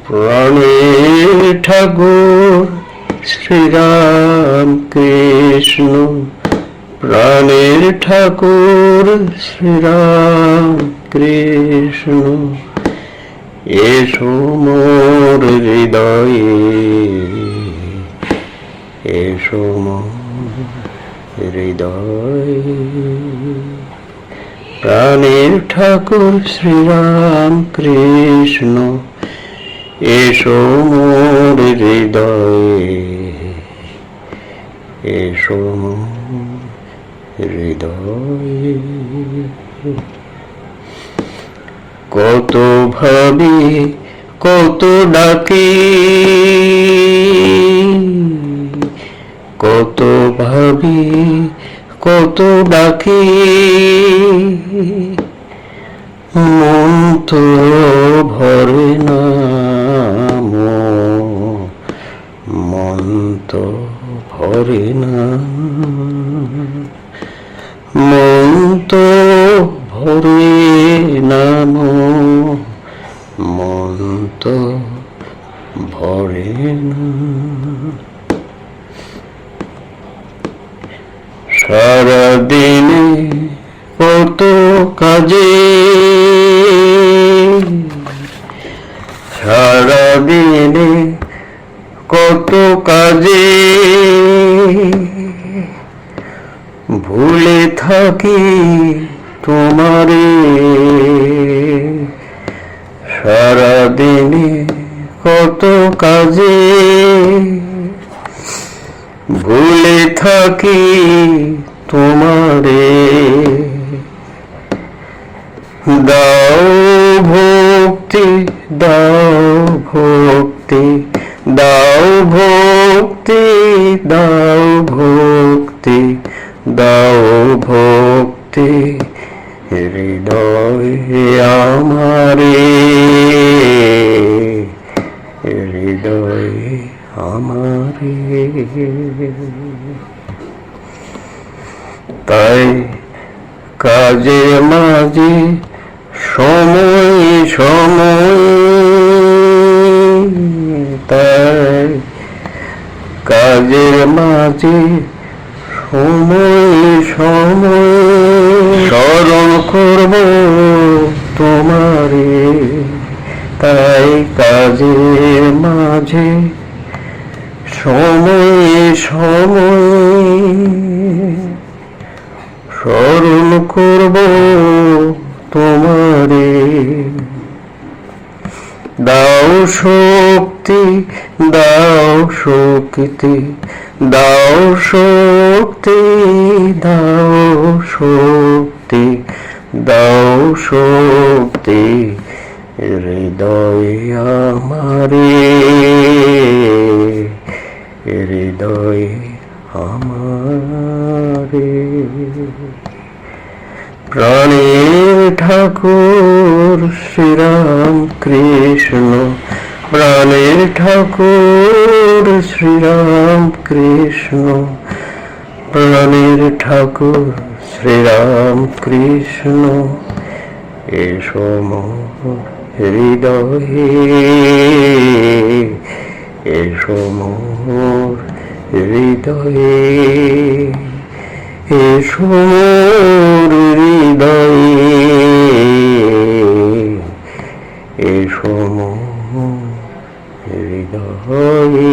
প্রাণের ঠাকুর শ্রীরাম কৃষ্ণ, প্রাণের ঠাকুর শ্রীরাম কৃষ্ণ, এসো মোর হৃদয়ে, এসো মোর হৃদয়ে। প্রাণের ঠাকুর শ্রীরাম কৃষ্ণ, এসো মোর হৃদয়ে, এসো মোর হৃদয়ে। কত ভাবি কত ডাকি, কত ভাবি কত ডাকি, মন তো ভরে না, মন তো ভরে না, মন তো ভরে না, মন তো ভরে না। সারাদিনে কত কাজে, সারাদিনে কত কাজে, ভুলে থাকি তোমারে। সারাদিনে কত কাজে, ভুলে থাকি তোমারে। দাও ভক্তি, দাও ভক্তি, দাও ভক্তি, দাও ভক্তি, দাও ভক্তি, হৃদয়ে আমারে, হৃদয়ে আমারে। তাই কাজে মাঝে সময় সময়, তাই কাজের মাঝে সময় সময় স্মরণ করব তোমারে। তাই কাজের মাঝে সময় সময় স্মরণ করব তোমারে। দাও শক্তি, দাও শক্তি, দাও শক্তি, দাও শক্তি, দাও শক্তি, হৃদয়ে আমারে, হৃদয়ে আমারে। প্রাণের ঠাকুর শ্রীরাম কৃষ্ণ, প্রাণের ঠাকুর শ্রীরাম কৃষ্ণ, প্রাণের ঠাকুর শ্রীরাম কৃষ্ণ, এসো মোর হৃদয়ে, এসো মোর হৃদয়ে, এসো মোর হৃদয়ে, এসো মোর হৃদয়ে।